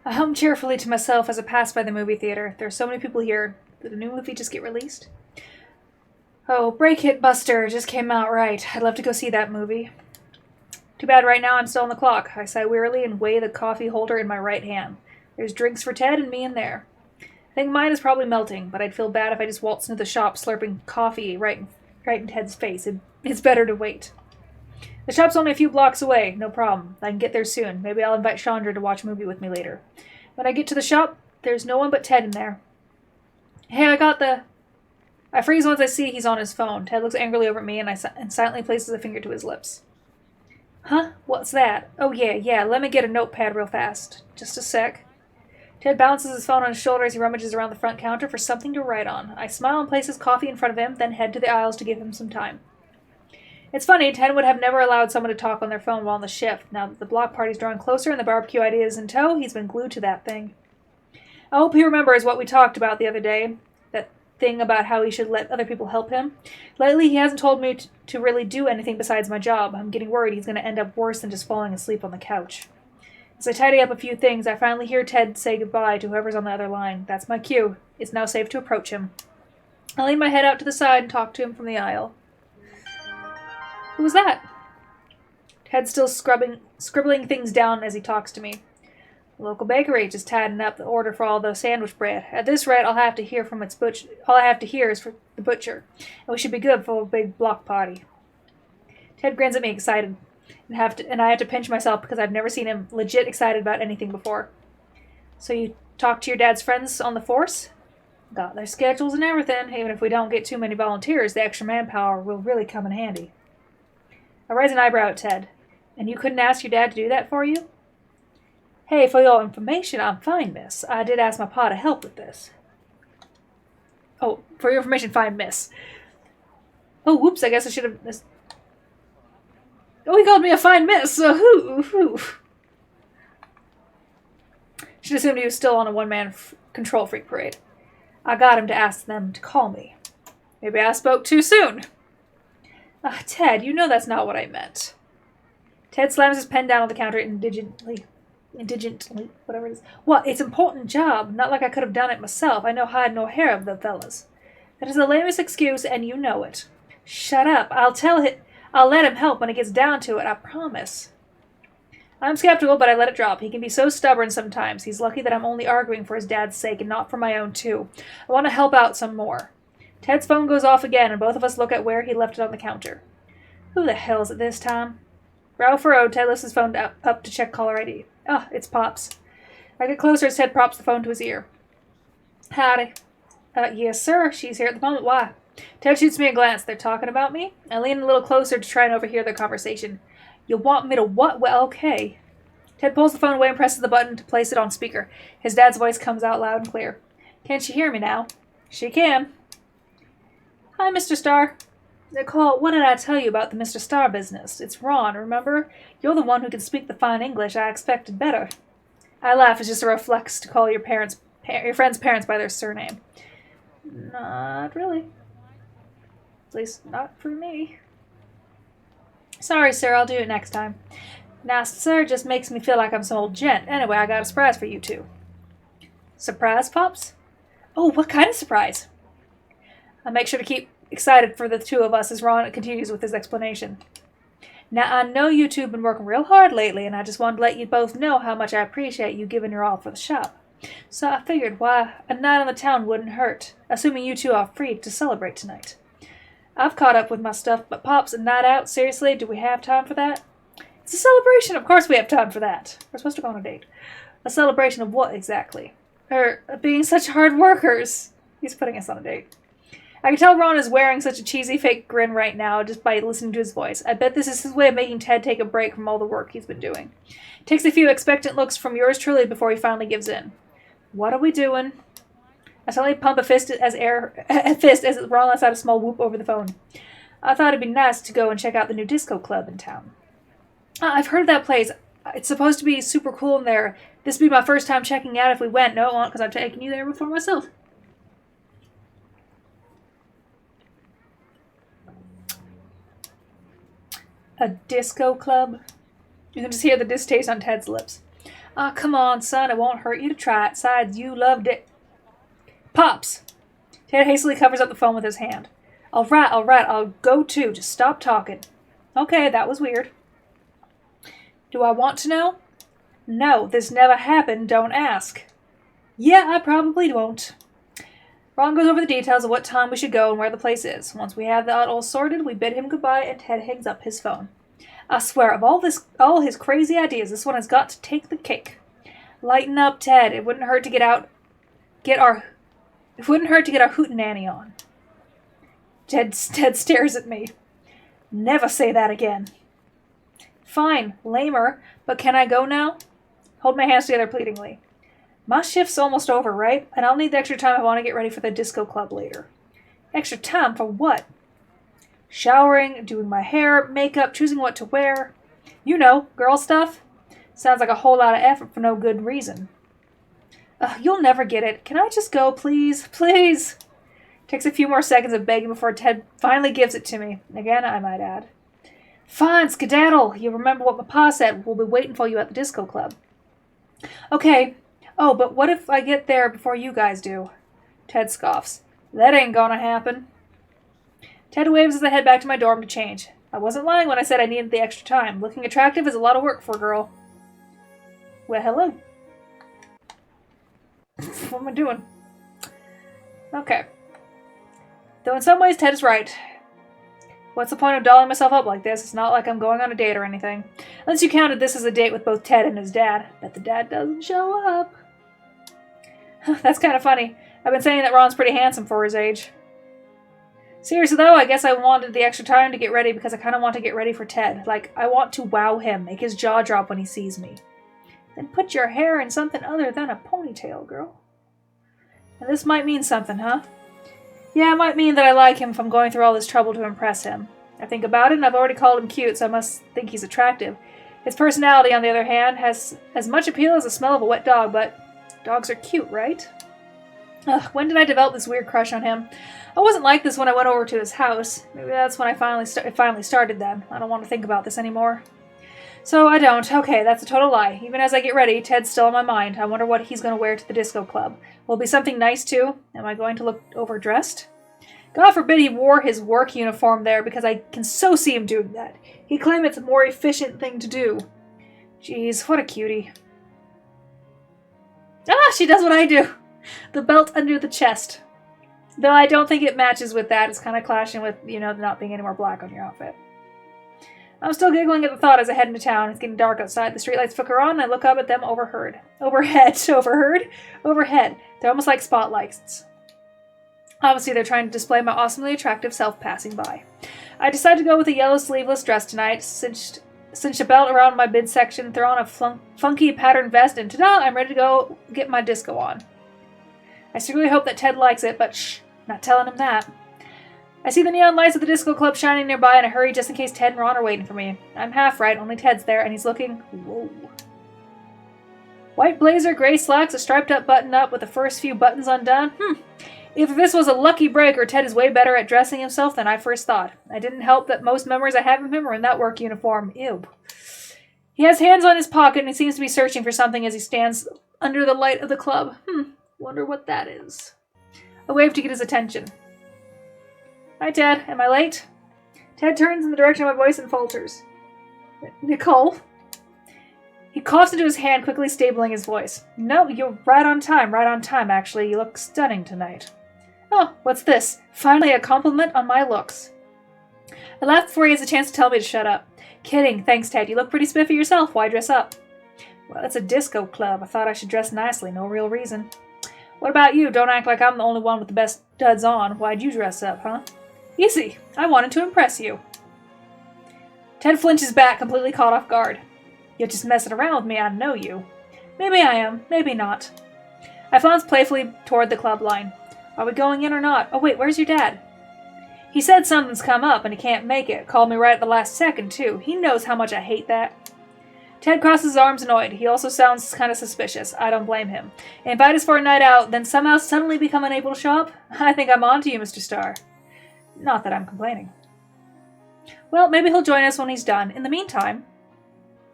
I hummed cheerfully to myself as I passed by the movie theater. There are so many people here. Did a new movie just get released? Oh, Break It Buster just came out, right. I'd love to go see that movie. Too bad right now I'm still on the clock. I sigh wearily and weigh the coffee holder in my right hand. There's drinks for Ted and me in there. I think mine is probably melting, but I'd feel bad if I just waltzed into the shop slurping coffee right in Ted's face. It's better to wait. The shop's only a few blocks away, no problem. I can get there soon. Maybe I'll invite Chandra to watch a movie with me later. When I get to the shop, there's no one but Ted in there. Hey, I got the... I freeze once I see he's on his phone. Ted looks angrily over at me and silently places a finger to his lips. Huh? What's that? Oh, yeah, let me get a notepad real fast. Just a sec. Ted balances his phone on his shoulder as he rummages around the front counter for something to write on. I smile and place his coffee in front of him, then head to the aisles to give him some time. It's funny, Ted would have never allowed someone to talk on their phone while on the shift. Now that the block party's drawing closer and the barbecue idea is in tow, he's been glued to that thing. I hope he remembers what we talked about the other day. That thing about how he should let other people help him. Lately, he hasn't told me to really do anything besides my job. I'm getting worried he's going to end up worse than just falling asleep on the couch. As I tidy up a few things, I finally hear Ted say goodbye to whoever's on the other line. That's my cue. It's now safe to approach him. I lean my head out to the side and talk to him from the aisle. Who was that? Ted's still scribbling things down as he talks to me. The local bakery just tidying up the order for all the sandwich bread. At this rate, all I have to hear is for the butcher, and we should be good for a big block party. Ted grins at me, excited, and I have to pinch myself because I've never seen him legit excited about anything before. So you talked to your dad's friends on the force? Got their schedules and everything. Even if we don't get too many volunteers, the extra manpower will really come in handy. I raise an eyebrow at Ted. And you couldn't ask your dad to do that for you? Hey, for your information, I'm fine, miss. I did ask my pa to help with this. Oh, for your information, fine, miss. Oh, whoops, I guess I should have... Oh, he called me a fine miss. Who? Should assumed he was still on a one-man control freak parade. I got him to ask them to call me. Maybe I spoke too soon. Ted, you know that's not what I meant. Ted slams his pen down on the counter indigently, whatever it is. What? It's an important job. Not like I could have done it myself. I know hide nor hair of the fellas. That is the lamest excuse, and you know it. Shut up. I'll let him help when it gets down to it, I promise. I'm skeptical, but I let it drop. He can be so stubborn sometimes. He's lucky that I'm only arguing for his dad's sake and not for my own, too. I want to help out some more. Ted's phone goes off again, and both of us look at where he left it on the counter. Who the hell is it this time? Brow furrowed, Ted lifts his phone up to check caller ID. It's Pops. I get closer as Ted props the phone to his ear. Howdy. Yes, sir. She's here at the moment. Why? Ted shoots me a glance. They're talking about me? I lean a little closer to try and overhear their conversation. You want me to what? Well, okay. Ted pulls the phone away and presses the button to place it on speaker. His dad's voice comes out loud and clear. Can't she hear me now? She can. Hi, Mr. Starr. Nicole, what did I tell you about the Mr. Starr business? It's Ron, remember? You're the one who can speak the fine English. I expected better. I laugh. It's just a reflex to call your friend's parents by their surname. Not really. At least not for me. Sorry, sir. I'll do it next time. Now, sir, just makes me feel like I'm some old gent. Anyway, I got a surprise for you two. Surprise, Pops? Oh, what kind of surprise? I make sure to keep excited for the two of us as Ron continues with his explanation. Now, I know you two have been working real hard lately, and I just wanted to let you both know how much I appreciate you giving your all for the shop. So I figured, why, a night on the town wouldn't hurt, assuming you two are free to celebrate tonight. I've caught up with my stuff, but Pops, a night out? Seriously, do we have time for that? It's a celebration. Of course we have time for that. We're supposed to go on a date. A celebration of what exactly? Being such hard workers. He's putting us on a date. I can tell Ron is wearing such a cheesy fake grin right now just by listening to his voice. I bet this is his way of making Ted take a break from all the work he's been doing. Takes a few expectant looks from yours truly before he finally gives in. What are we doing? I suddenly pump a fist as Ron lets out a small whoop over the phone. I thought it'd be nice to go and check out the new disco club in town. I've heard of that place. It's supposed to be super cool in there. This would be my first time checking out if we went. No, it won't, because I've taken you there before myself. A disco club? You can just hear the distaste on Ted's lips. Ah, come on, son. It won't hurt you to try it. Besides, you loved it. Pops! Ted hastily covers up the phone with his hand. All right. I'll go too. Just stop talking. Okay, that was weird. Do I want to know? No, this never happened. Don't ask. Yeah, I probably won't. Ron goes over the details of what time we should go and where the place is. Once we have that all sorted, we bid him goodbye and Ted hangs up his phone. I swear, of all his crazy ideas, this one has got to take the cake. Lighten up, Ted. It wouldn't hurt to get our hootenanny on. Ted stares at me. Never say that again. Fine, lamer, but can I go now? Hold my hands together pleadingly. My shift's almost over, right? And I'll need the extra time I want to get ready for the disco club later. Extra time for what? Showering, doing my hair, makeup, choosing what to wear. You know, girl stuff. Sounds like a whole lot of effort for no good reason. You'll never get it. Can I just go, please? Please! Takes a few more seconds of begging before Ted finally gives it to me. Again, I might add. Fine, skedaddle. You remember what my pa said. We'll be waiting for you at the disco club. Okay. Oh, but what if I get there before you guys do? Ted scoffs. That ain't gonna happen. Ted waves as I head back to my dorm to change. I wasn't lying when I said I needed the extra time. Looking attractive is a lot of work for a girl. Well, hello. What am I doing? Okay. Though in some ways Ted is right. What's the point of dolling myself up like this? It's not like I'm going on a date or anything. Unless you counted this as a date with both Ted and his dad. Bet the dad doesn't show up. That's kind of funny. I've been saying that Ron's pretty handsome for his age. Seriously though, I guess I wanted the extra time to get ready because I kind of want to get ready for Ted. Like, I want to wow him, make his jaw drop when he sees me. Then put your hair in something other than a ponytail, girl. And this might mean something, huh? Yeah, it might mean that I like him if I'm going through all this trouble to impress him. I think about it, and I've already called him cute, so I must think he's attractive. His personality, on the other hand, has as much appeal as the smell of a wet dog, but dogs are cute, right? Ugh, when did I develop this weird crush on him? I wasn't like this when I went over to his house. Maybe that's when it finally started then. I don't want to think about this anymore. So I don't. Okay, that's a total lie. Even as I get ready, Ted's still on my mind. I wonder what he's going to wear to the disco club. Will it be something nice, too? Am I going to look overdressed? God forbid he wore his work uniform there, because I can so see him doing that. He claimed it's a more efficient thing to do. Jeez, what a cutie. Ah, she does what I do. The belt under the chest. Though I don't think it matches with that. It's kind of clashing with, not being any more black on your outfit. I'm still giggling at the thought as I head into town. It's getting dark outside. The streetlights flicker on, and I look up at them overhead. Overhead. They're almost like spotlights. Obviously, they're trying to display my awesomely attractive self passing by. I decide to go with a yellow sleeveless dress tonight, cinched a belt around my midsection, throw on a funky patterned vest, and ta-da, I'm ready to go get my disco on. I secretly hope that Ted likes it, but shh, not telling him that. I see the neon lights of the disco club shining nearby, and I hurry just in case Ted and Ron are waiting for me. I'm half right, only Ted's there, and he's looking... Whoa. White blazer, gray slacks, a striped-up button-up with the first few buttons undone. If this was a lucky break, or Ted is way better at dressing himself than I first thought. I didn't help that most memories I have of him are in that work uniform. Ew. He has hands on his pocket, and he seems to be searching for something as he stands under the light of the club. Wonder what that is. I wave to get his attention. Hi, Ted. Am I late? Ted turns in the direction of my voice and falters. Nicole? He coughs into his hand, quickly stabling his voice. No, you're right on time, actually. You look stunning tonight. Oh, what's this? Finally a compliment on my looks. I laugh before he has a chance to tell me to shut up. Kidding. Thanks, Ted. You look pretty spiffy yourself. Why dress up? Well, it's a disco club. I thought I should dress nicely. No real reason. What about you? Don't act like I'm the only one with the best duds on. Why'd you dress up, huh? Easy. I wanted to impress you. Ted flinches back, completely caught off guard. You're just messing around with me. I know you. Maybe I am. Maybe not. I flounce playfully toward the club line. Are we going in or not? Oh, wait, where's your dad? He said something's come up and he can't make it. Called me right at the last second, too. He knows how much I hate that. Ted crosses his arms annoyed. He also sounds kind of suspicious. I don't blame him. Invite us for a night out, then somehow suddenly become unable to show up? I think I'm on to you, Mr. Starr. Not that I'm complaining. Well, maybe he'll join us when he's done. In the meantime,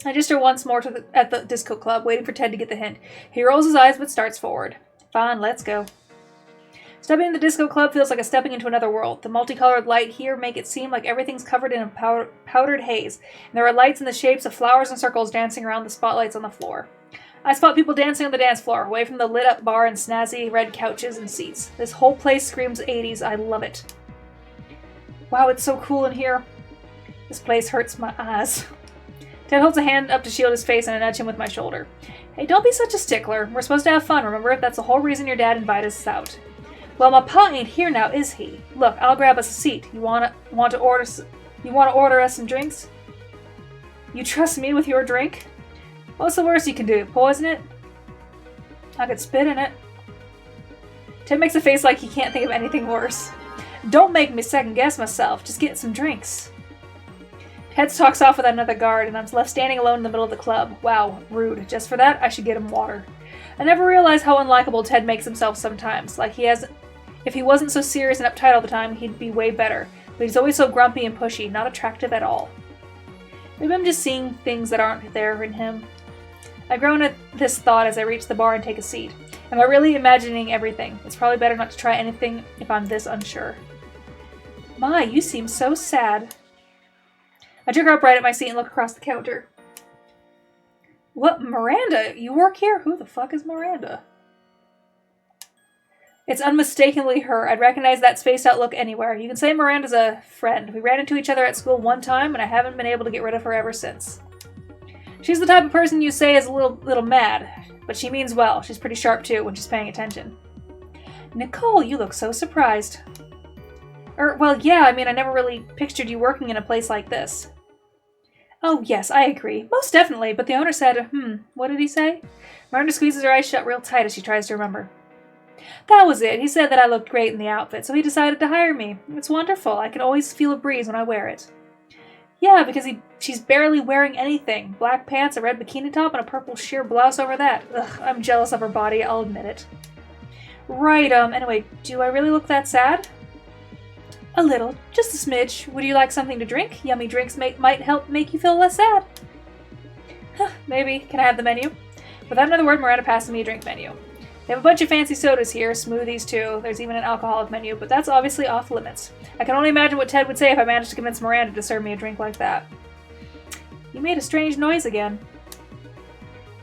I gesture once more at the disco club, waiting for Ted to get the hint. He rolls his eyes but starts forward. Fine, let's go. Stepping into the disco club feels like stepping into another world. The multicolored light here make it seem like everything's covered in a powdered haze, and there are lights in the shapes of flowers and circles dancing around the spotlights on the floor. I spot people dancing on the dance floor, away from the lit-up bar and snazzy red couches and seats. This whole place screams 80s. I love it. Wow, it's so cool in here. This place hurts my eyes. Ted holds a hand up to shield his face, and I nudge him with my shoulder. Hey, don't be such a stickler. We're supposed to have fun, remember? That's the whole reason your dad invited us out. Well, my pa ain't here now, is he? Look, I'll grab us a seat. You want to order us some drinks? You trust me with your drink? What's the worst you can do? Poison it? I could spit in it. Ted makes a face like he can't think of anything worse. Don't make me second guess myself. Just get some drinks. Ted stalks off with another guard, and I'm left standing alone in the middle of the club. Wow, rude. Just for that, I should get him water. I never realized how unlikable Ted makes himself sometimes. Like if he wasn't so serious and uptight all the time, he'd be way better. But he's always so grumpy and pushy, not attractive at all. Maybe I'm just seeing things that aren't there in him. I groan at this thought as I reach the bar and take a seat. Am I really imagining everything? It's probably better not to try anything if I'm this unsure. My, you seem so sad. I jerk upright at my seat and look across the counter. What, Miranda? You work here? Who the fuck is Miranda? It's unmistakably her. I'd recognize that spaced out look anywhere. You can say Miranda's a friend. We ran into each other at school one time, and I haven't been able to get rid of her ever since. She's the type of person you say is a little mad, but she means well. She's pretty sharp, too, when she's paying attention. Nicole, you look so surprised. Well, yeah, I mean, I never really pictured you working in a place like this. Oh, yes, I agree. Most definitely, but the owner said, what did he say? Miranda squeezes her eyes shut real tight as she tries to remember. That was it. He said that I looked great in the outfit, so he decided to hire me. It's wonderful. I can always feel a breeze when I wear it. Yeah, because she's barely wearing anything. Black pants, a red bikini top, and a purple sheer blouse over that. Ugh, I'm jealous of her body, I'll admit it. Right, anyway, do I really look that sad? A little. Just a smidge. Would you like something to drink? Yummy drinks might help make you feel less sad. Maybe. Can I have the menu? Without another word, Miranda passes me a drink menu. They have a bunch of fancy sodas here, smoothies too. There's even an alcoholic menu, but that's obviously off limits. I can only imagine what Ted would say if I managed to convince Miranda to serve me a drink like that. You made a strange noise again.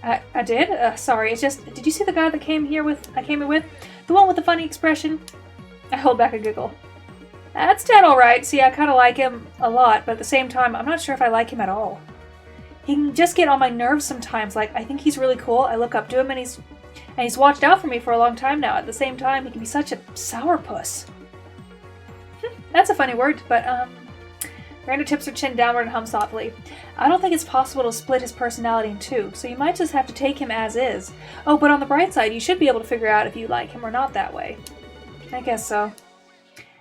I did? Sorry, it's just... Did you see the guy that I came here with? The one with the funny expression? I hold back a giggle. That's Ted alright. See, I kind of like him a lot, but at the same time, I'm not sure if I like him at all. He can just get on my nerves sometimes. Like, I think he's really cool. I look up to him and he's watched out for me for a long time now. At the same time, he can be such a sourpuss. That's a funny word, but, Miranda tips her chin downward and hums thoughtfully. I don't think it's possible to split his personality in two, so you might just have to take him as is. Oh, but on the bright side, you should be able to figure out if you like him or not that way. I guess so.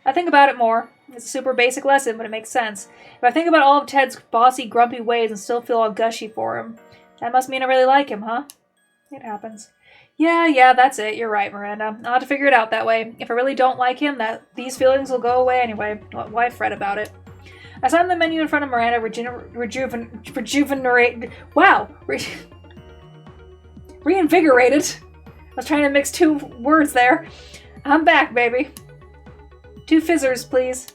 I think about it more. It's a super basic lesson, but it makes sense. If I think about all of Ted's bossy, grumpy ways and still feel all gushy for him, that must mean I really like him, huh? It happens. Yeah, that's it. You're right, Miranda. I'll have to figure it out that way. If I really don't like him, these feelings will go away anyway. Why fret about it? I saw the menu in front of Miranda, reinvigorated. I was trying to mix two words there. I'm back, baby. 2 fizzers, please.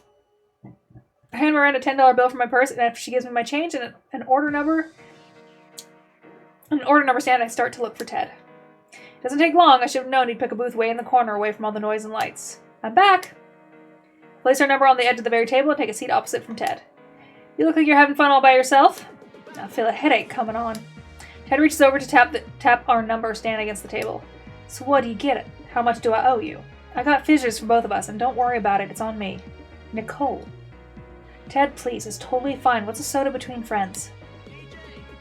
I hand Miranda a $10 bill from my purse, and after she gives me my change and an order number stand, I start to look for Ted. It doesn't take long. I should have known he'd pick a booth way in the corner away from all the noise and lights. I'm back. Place our number on the edge of the very table and take a seat opposite from Ted. You look like you're having fun all by yourself. I feel a headache coming on. Ted reaches over to tap our number stand against the table. So what do you get it? How much do I owe you? I got fissures for both of us, and don't worry about it. It's on me. Nicole. Ted, please. It's totally fine. What's a soda between friends?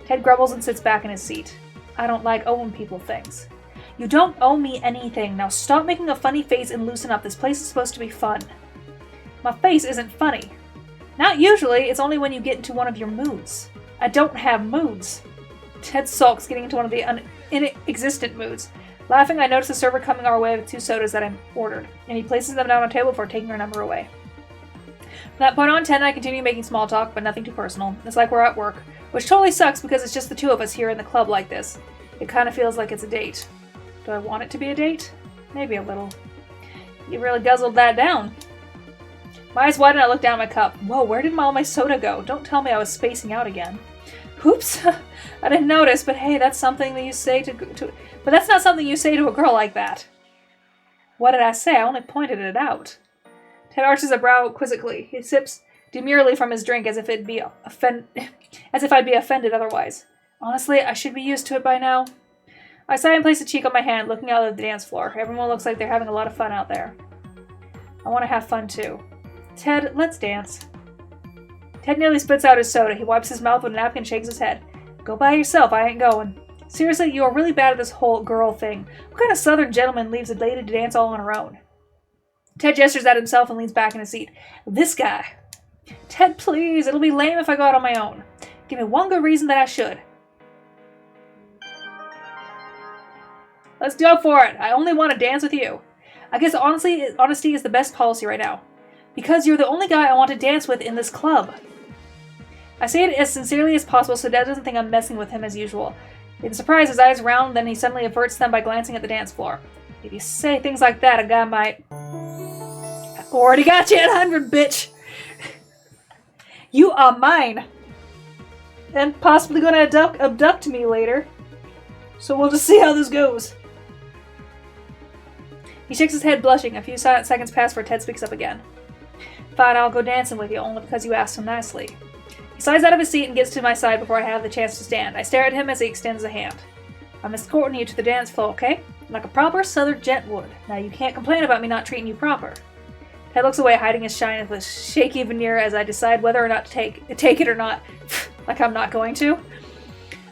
Ted grumbles and sits back in his seat. I don't like owing people things. You don't owe me anything. Now stop making a funny face and loosen up. This place is supposed to be fun. My face isn't funny. Not usually. It's only when you get into one of your moods. I don't have moods. Ted sulks, getting into one of the inexistent moods. Laughing, I notice the server coming our way with 2 sodas that I ordered, and he places them down on the table before taking our number away. that point on, Ted and I continue making small talk, but nothing too personal. It's like we're at work, which totally sucks because it's just the two of us here in the club like this. It kind of feels like it's a date. Do I want it to be a date? Maybe a little. You really guzzled that down. My eyes widen and I look down at my cup. Whoa, where did all my soda go? Don't tell me I was spacing out again. Oops, I didn't notice, but hey, that's something that you say to... But that's not something you say to a girl like that. What did I say? I only pointed it out. Ted arches a brow quizzically. He sips demurely from his drink as if I'd be offended otherwise. Honestly, I should be used to it by now. I sigh and place a cheek on my hand, looking out at the dance floor. Everyone looks like they're having a lot of fun out there. I want to have fun too. Ted, let's dance. Ted nearly spits out his soda. He wipes his mouth with a napkin and shakes his head. Go by yourself, I ain't going. Seriously, you are really bad at this whole girl thing. What kind of southern gentleman leaves a lady to dance all on her own? Ted gestures at himself and leans back in his seat. This guy. Ted, please. It'll be lame if I go out on my own. Give me one good reason that I should. Let's go for it. I only want to dance with you. I guess honestly, honesty is the best policy right now. Because you're the only guy I want to dance with in this club. I say it as sincerely as possible so Dad doesn't think I'm messing with him as usual. In surprise, his eyes round, then he suddenly averts them by glancing at the dance floor. If you say things like that, a guy might... I already got you at 100, bitch! You are mine! And possibly gonna abduct me later. So we'll just see how this goes. He shakes his head, blushing. A few silent seconds pass before Ted speaks up again. Fine, I'll go dancing with you, only because you asked so nicely. He slides out of his seat and gets to my side before I have the chance to stand. I stare at him as he extends a hand. I'm escorting you to the dance floor, okay? Like a proper southern gent would. Now you can't complain about me not treating you proper. Ted looks away, hiding his shine with a shaky veneer as I decide whether or not to take it or not. Like I'm not going to.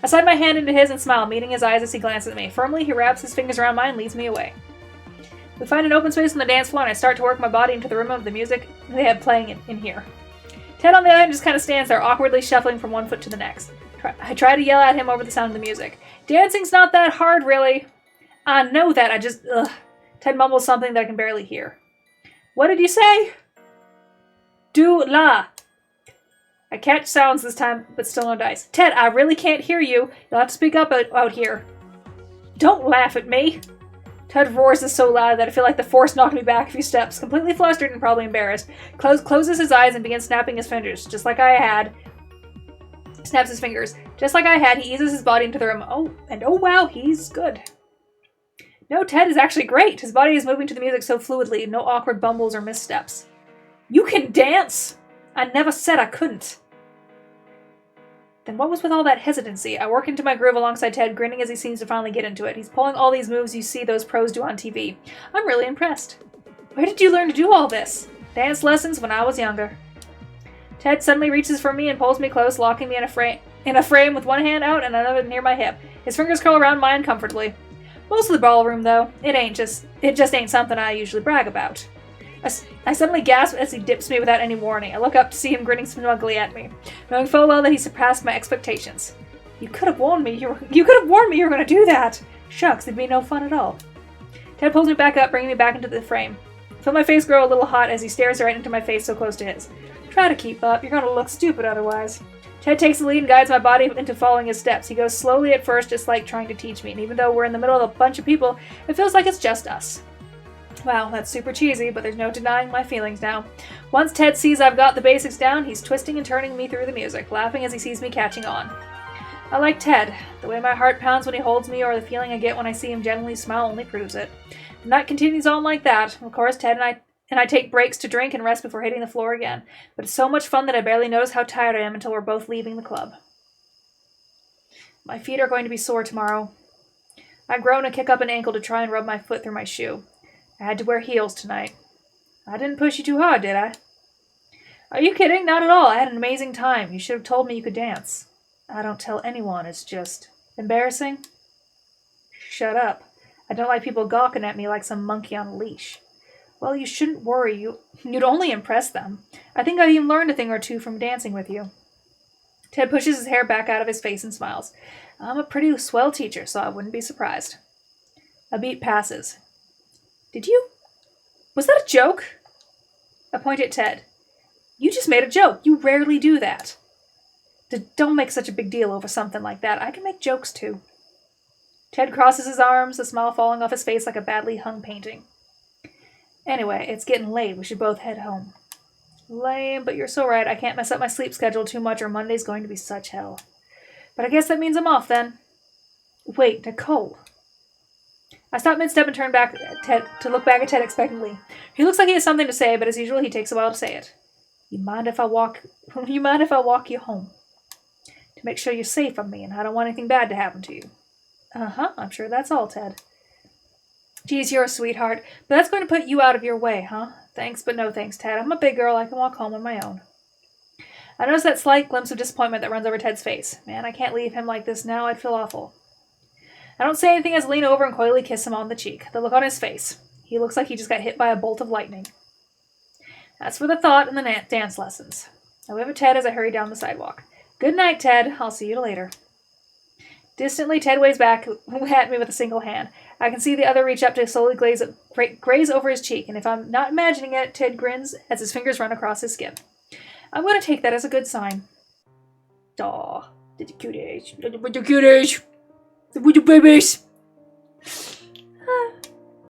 I slide my hand into his and smile, meeting his eyes as he glances at me. Firmly, he wraps his fingers around mine and leads me away. We find an open space on the dance floor and I start to work my body into the rhythm of the music they have playing in here. Ted, on the other hand, just kind of stands there, awkwardly shuffling from one foot to the next. I try to yell at him over the sound of the music. Dancing's not that hard, really. I know that, I just... Ugh. Ted mumbles something that I can barely hear. What did you say? Do la. I catch sounds this time, but still no dice. Ted, I really can't hear you. You'll have to speak up out here. Don't laugh at me. Ted roars this so loud that I feel like the force knocked me back a few steps, completely flustered and probably embarrassed. Closes his eyes and begins snapping his fingers, just like I had. Snaps his fingers. Just like I had, he eases his body into the room. Oh wow, he's good. No, Ted is actually great. His body is moving to the music so fluidly, no awkward bumbles or missteps. You can dance! I never said I couldn't. Then what was with all that hesitancy? I work into my groove alongside Ted, grinning as he seems to finally get into it. He's pulling all these moves you see those pros do on TV. I'm really impressed. Where did you learn to do all this? Dance lessons when I was younger. Ted suddenly reaches for me and pulls me close, locking me in a frame with one hand out and another near my hip. His fingers curl around mine comfortably. Most of the ballroom, though, it just ain't something I usually brag about. I suddenly gasp as he dips me without any warning. I look up to see him grinning smugly at me, knowing full well that he surpassed my expectations. You could have warned me you were going to do that. Shucks, it'd be no fun at all. Ted pulls me back up, bringing me back into the frame. I feel my face grow a little hot as he stares right into my face so close to his. Try to keep up. You're going to look stupid otherwise. Ted takes the lead and guides my body into following his steps. He goes slowly at first, just like trying to teach me, and even though we're in the middle of a bunch of people, it feels like it's just us. Wow, that's super cheesy, but there's no denying my feelings now. Once Ted sees I've got the basics down, he's twisting and turning me through the music, laughing as he sees me catching on. I like Ted. The way my heart pounds when he holds me or the feeling I get when I see him gently smile only proves it. The night continues on like that. Of course, Ted and I take breaks to drink and rest before hitting the floor again. But it's so much fun that I barely notice how tired I am until we're both leaving the club. My feet are going to be sore tomorrow. I groan and kick up an ankle to try and rub my foot through my shoe. I had to wear heels tonight. I didn't push you too hard, did I? Are you kidding? Not at all. I had an amazing time. You should have told me you could dance. I don't tell anyone. It's just... Embarrassing? Shut up. I don't like people gawking at me like some monkey on a leash. Well, you shouldn't worry. You'd only impress them. I think I've even learned a thing or two from dancing with you. Ted pushes his hair back out of his face and smiles. I'm a pretty swell teacher, so I wouldn't be surprised. A beat passes. Did you? Was that a joke? I point at Ted. You just made a joke. You rarely do that. Don't make such a big deal over something like that. I can make jokes too. Ted crosses his arms, the smile falling off his face like a badly hung painting. Anyway, it's getting late. We should both head home. Lame, but you're so right. I can't mess up my sleep schedule too much or Monday's going to be such hell. But I guess that means I'm off then. Wait, Nicole. I stop mid-step and turn back to look back at Ted expectantly. He looks like he has something to say, but as usual, he takes a while to say it. You mind if I walk you home? To make sure you're safe on me and I don't want anything bad to happen to you. Uh-huh, I'm sure that's all, Ted. Geez, you're a sweetheart, but that's going to put you out of your way, huh? Thanks, but no thanks, Ted. I'm a big girl. I can walk home on my own. I notice that slight glimpse of disappointment that runs over Ted's face. Man, I can't leave him like this now. I'd feel awful. I don't say anything as I lean over and coyly kiss him on the cheek. The look on his face. He looks like he just got hit by a bolt of lightning. That's for the thought and the dance lessons. I wave at Ted as I hurry down the sidewalk. Good night, Ted. I'll see you later. Distantly, Ted waves back at me with a single hand. I can see the other reach up to slowly graze over his cheek, and if I'm not imagining it, Ted grins as his fingers run across his skin. I'm going to take that as a good sign. Aw, the cuties. The cuties. The babies.